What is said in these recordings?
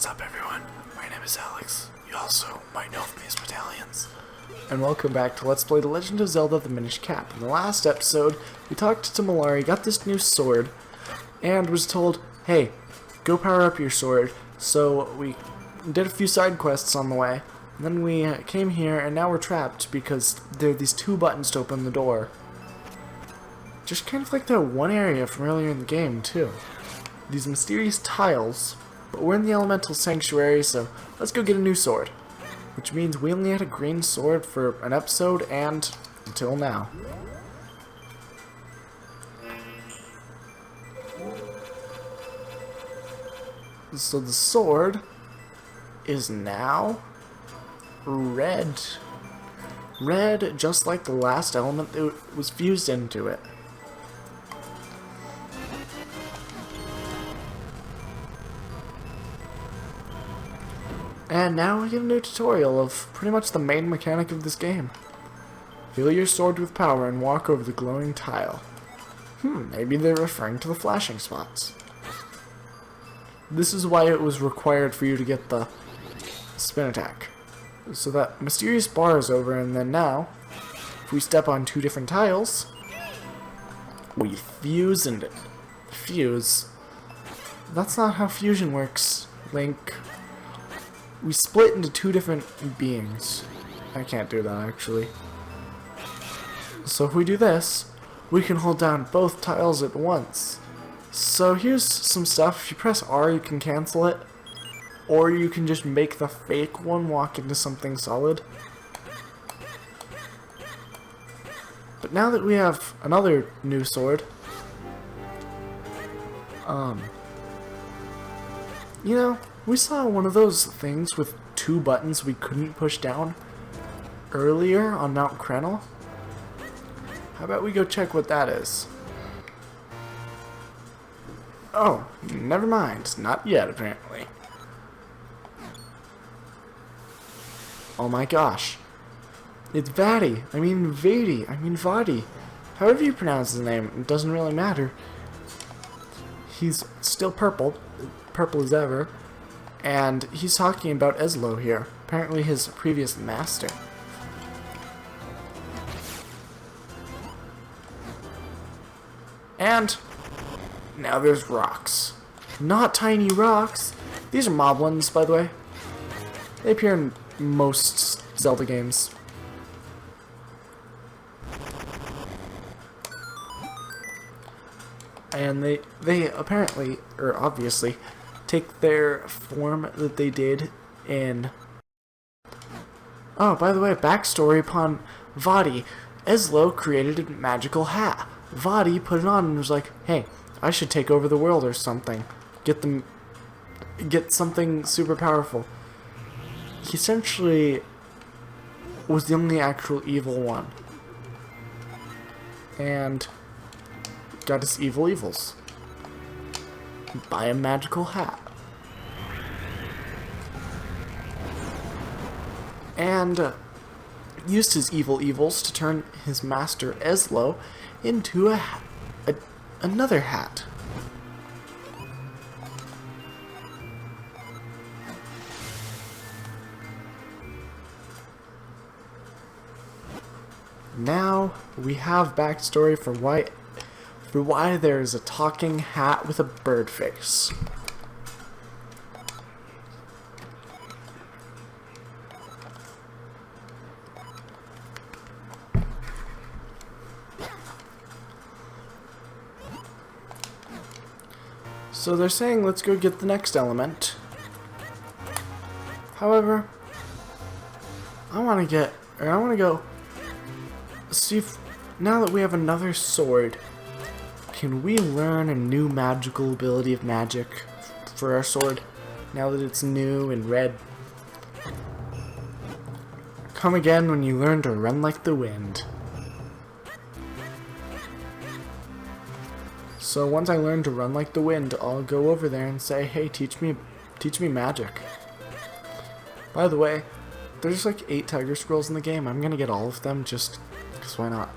What's up, everyone? My name is Alex. You also might know me as Battalions. And welcome back to Let's Play The Legend of Zelda the Minish Cap. In the last episode, we talked to Malari, got this new sword, and was told, hey, go power up your sword. So we did a few side quests on the way. And then we came here, and now we're trapped because there are these two buttons to open the door. Just kind of like that one area from earlier in the game, too. These mysterious tiles. But we're in the Elemental Sanctuary, so let's go get a new sword. Which means we only had a green sword for an episode and until now. So the sword is now red. Red, just like the last element that was fused into it. And now we get a new tutorial of pretty much the main mechanic of this game. Fill your sword with power and walk over the glowing tile. Maybe they're referring to the flashing spots. This is why it was required for you to get the spin attack. So that mysterious bar is over, and then now, if we step on two different tiles, we fuse into it. Fuse? That's not how fusion works, Link. We split into two different beings. I can't do that, actually. So if we do this, we can hold down both tiles at once. So here's some stuff. If you press R, you can cancel it. Or you can just make the fake one walk into something solid. But now that we have another new sword, you know, we saw one of those things with two buttons we couldn't push down earlier on Mount Krenel. How about we go check what that is? Oh, never mind. Not yet, apparently. Oh my gosh. It's Vadi. I mean Vadi. However you pronounce his name, it doesn't really matter. He's still purple as ever. And he's talking about Eslo here, apparently his previous master. And now there's rocks. Not tiny rocks. These are moblins, by the way. They appear in most Zelda games. And they apparently, or obviously, take their form that they did in... Oh, by the way, backstory upon Vadi. Eslo created a magical hat. Vadi put it on and was like, hey, I should take over the world or something. Get something super powerful. He essentially was the only actual evil one. And got his evils. Buy a magical hat. And used his evils to turn his master Eslo into another hat. Now we have backstory for why there is a talking hat with a bird face. So they're saying let's go get the next element. However, I want to go see if, now that we have another sword, can we learn a new magical ability of magic for our sword, now that it's new and red? Come again when you learn to run like the wind. So once I learn to run like the wind, I'll go over there and say, hey, teach me magic. By the way, there's like 8 Tiger Scrolls in the game. I'm gonna get all of them just because why not?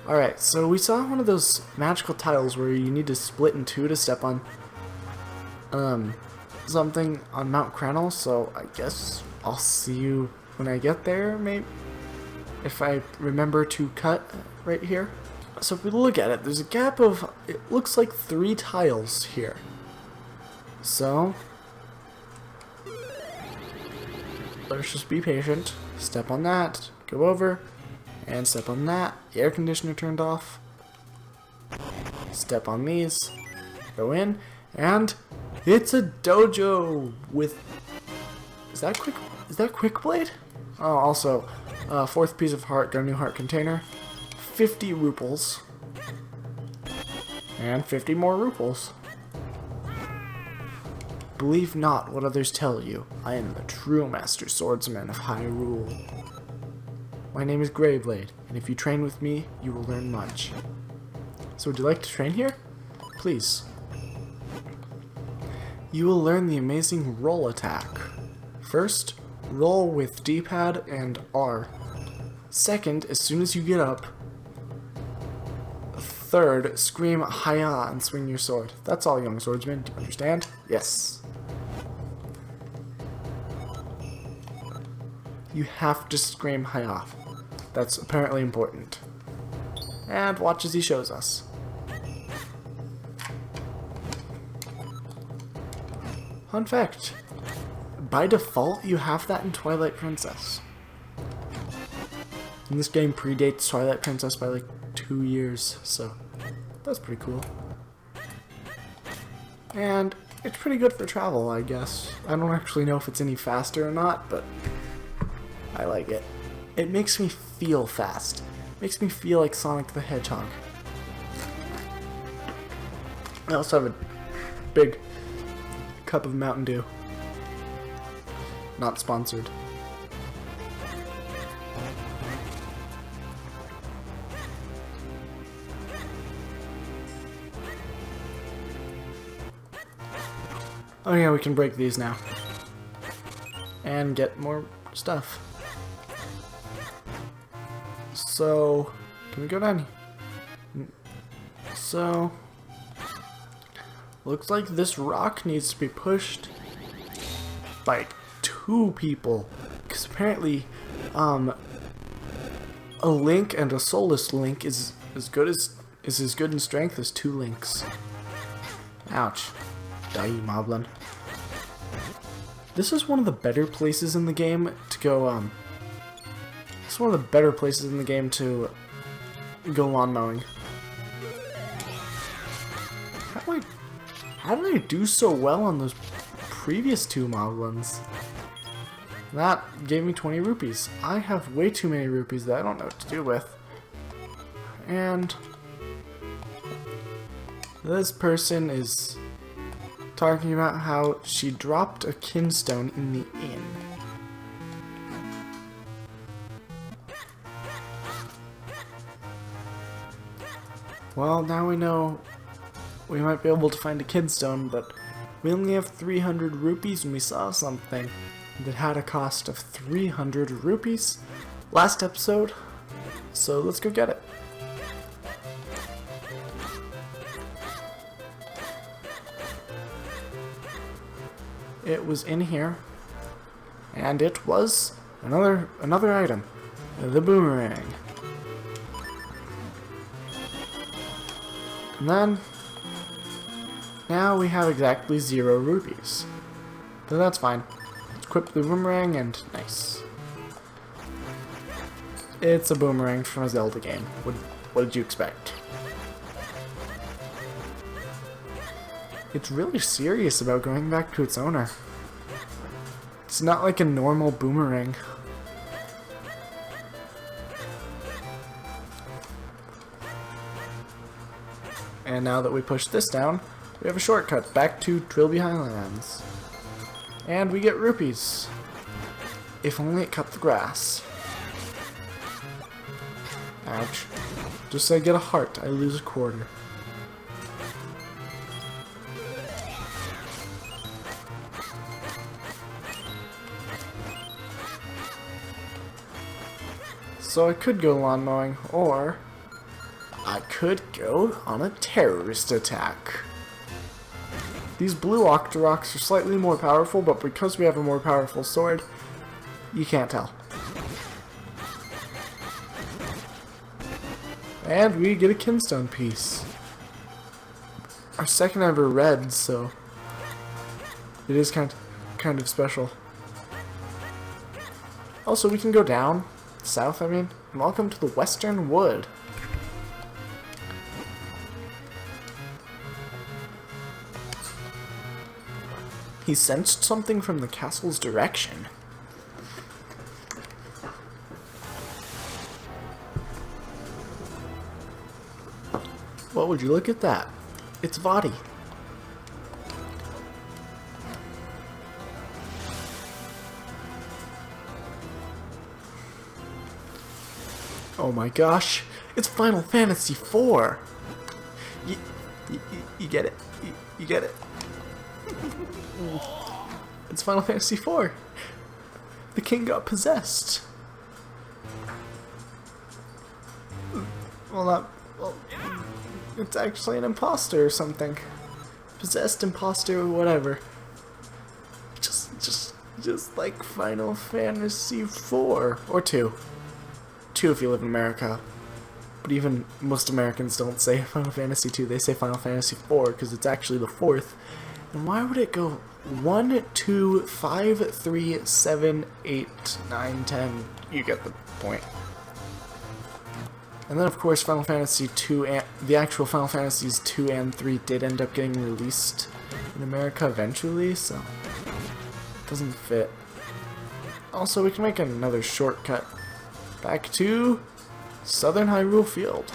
Alright, so we saw one of those magical tiles where you need to split in two to step on something on Mount Cranel, so I guess I'll see you when I get there, maybe, if I remember to cut right here. So if we look at it, there's a gap of, it looks like 3 tiles here. So, let's just be patient. Step on that, go over, and step on that. The air conditioner turned off. Step on these, go in, and it's a dojo with, is that quick blade? Oh, also, 4th piece of heart, got a new heart container. 50 ruples. And 50 more ruples. Believe not what others tell you. I am the true master swordsman of Hyrule. My name is Greyblade, and if you train with me, you will learn much. So would you like to train here? Please. You will learn the amazing roll attack. First, roll with D-pad and R. Second, as soon as you get up. Third, scream "Hi-ya" and swing your sword. That's all, young swordsman. Do you understand? Yes. You have to scream "Hi-ya." That's apparently important. And watch as he shows us. Fun fact. By default, you have that in Twilight Princess. And this game predates Twilight Princess by like 2 years, so that's pretty cool. And it's pretty good for travel, I guess. I don't actually know if it's any faster or not, but I like it. It makes me feel fast. It makes me feel like Sonic the Hedgehog. I also have a big cup of Mountain Dew. Not sponsored. Oh yeah, we can break these now. And get more stuff. So, can we go down here? So, looks like this rock needs to be pushed by 2 people. Because apparently, a Link and a Soulless Link is as good in strength as 2 Links. Ouch. Die, Moblin. This is one of the better places in the game to go, it's one of the better places in the game to go lawn mowing. How did I do so well on those previous 2 Moblins? That gave me 20 rupees. I have way too many rupees that I don't know what to do with. And this person is talking about how she dropped a kinstone in the inn. Well, now we know we might be able to find a kinstone, but we only have 300 rupees and we saw something that had a cost of 300 rupees last episode, so let's go get it. It was in here, and it was another item, the boomerang. And then, now we have exactly 0 rupees, but that's fine. Let's equip the boomerang and nice. It's a boomerang from a Zelda game. What did you expect? It's really serious about going back to its owner. It's not like a normal boomerang. And now that we push this down, we have a shortcut back to Trilby Highlands. And we get rupees. If only it cut the grass. Ouch. Just say I get a heart, I lose a quarter. So I could go lawn mowing, or I could go on a terrorist attack. These blue Octoroks are slightly more powerful, but because we have a more powerful sword, you can't tell. And we get a Kinstone piece. Our second ever red, so it is kind of special. Also, we can go down, south I mean, and welcome to the Western Wood. He sensed something from the castle's direction. Well, would you look at that? It's Vadi. Oh my gosh, it's Final Fantasy IV! You get it? You get it? It's Final Fantasy IV! The king got possessed! Well, it's actually an imposter or something. Possessed imposter or whatever. Just like Final Fantasy IV. Or 2. 2 if you live in America. But even most Americans don't say Final Fantasy 2, they say Final Fantasy 4 because it's actually the 4th. And why would it go 1, 2, 5, 3, 7, 8, 9, 10? You get the point. And then of course Final Fantasy 2 and the actual Final Fantasies 2 and 3 did end up getting released in America eventually, so it doesn't fit. Also, we can make another shortcut back to Southern Hyrule Field.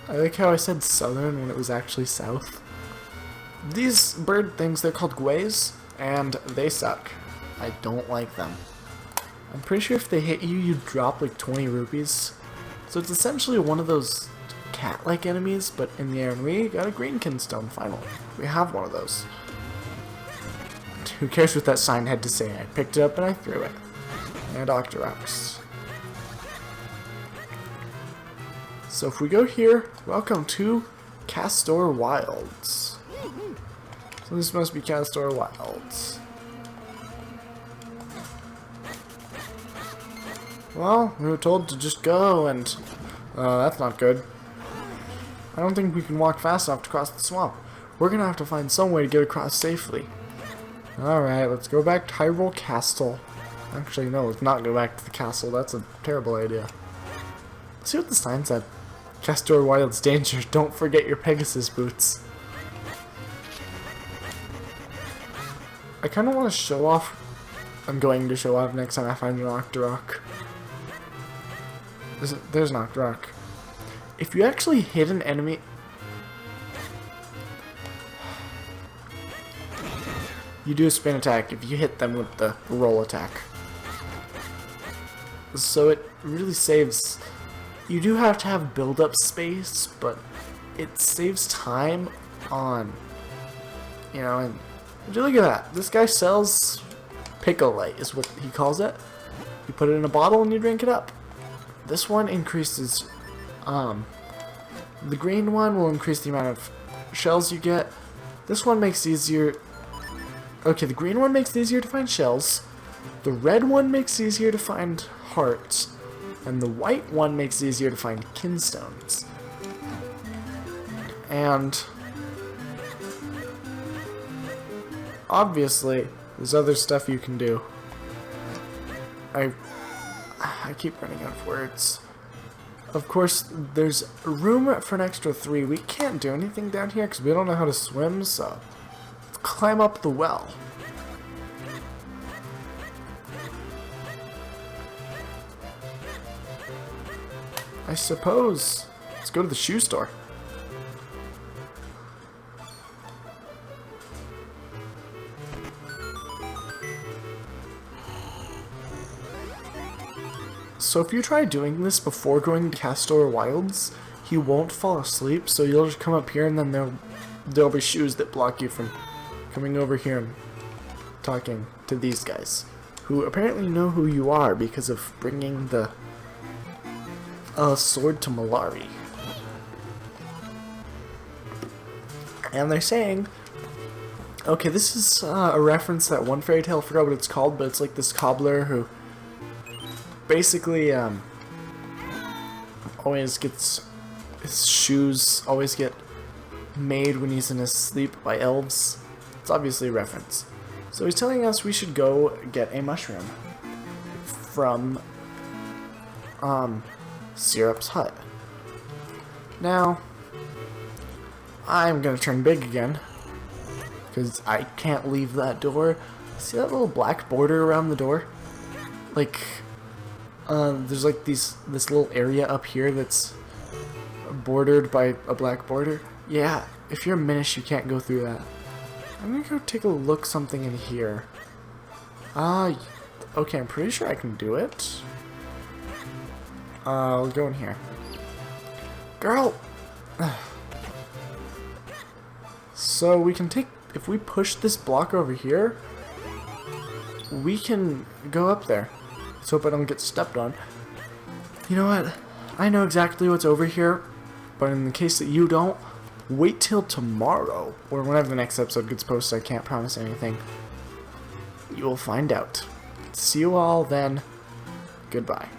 I like how I said southern when it was actually south. These bird things, they're called Gways, and they suck. I don't like them. I'm pretty sure if they hit you, you drop like 20 rupees. So it's essentially one of those cat-like enemies, but in the air, and we got a green Kinstone finally. We have one of those. Who cares what that sign had to say? I picked it up and I threw it. And Octoroks. So if we go here, welcome to Castor Wilds. So this must be Castor Wilds. Well, we were told to just go, and that's not good. I don't think we can walk fast enough to cross the swamp. We're gonna have to find some way to get across safely. Alright, let's go back to Hyrule Castle. Actually, no, let's not go back to the castle. That's a terrible idea. Let's see what the sign said. Castor Wilds danger. Don't forget your Pegasus boots. I kind of want to show off. I'm going to show off next time I find an Octorok. There's an Octorok. If you actually hit an enemy... You do a spin attack if you hit them with the roll attack. So it really saves... You do have to have build-up space, but it saves time on... You know, and... Would you look at that? This guy sells Picolite, is what he calls it. You put it in a bottle and you drink it up. This one increases... The green one will increase the amount of shells you get. This one makes it easier... Okay, the green one makes it easier to find shells. The red one makes it easier to find hearts. And the white one makes it easier to find kinstones. And... obviously, there's other stuff you can do. I keep running out of words. Of course, there's room for an extra 3. We can't do anything down here because we don't know how to swim, so let's climb up the well. I suppose. Let's go to the shoe store. So if you try doing this before going to Castor Wilds, he won't fall asleep, so you'll just come up here and then there'll be shoes that block you from coming over here and talking to these guys, who apparently know who you are because of bringing the sword to Malari. And they're saying, okay, this is a reference to that one fairy tale, I forgot what it's called, but it's like this cobbler who basically always gets, his shoes always get made when he's in his sleep by elves. It's obviously a reference. So he's telling us we should go get a mushroom from Syrup's hut. Now, I'm gonna turn big again because I can't leave that door. See that little black border around the door? Like, there's like this little area up here that's bordered by a black border. Yeah, if you're a Minish, you can't go through that. I'm gonna go take a look something in here. Okay, I'm pretty sure I can do it. I'll go in here. Girl! So we can take, if we push this block over here, we can go up there. Let's hope I don't get stepped on. You know what? I know exactly what's over here, but in the case that you don't, wait till tomorrow, or whenever the next episode gets posted. I can't promise anything. You will find out. See you all then. Goodbye.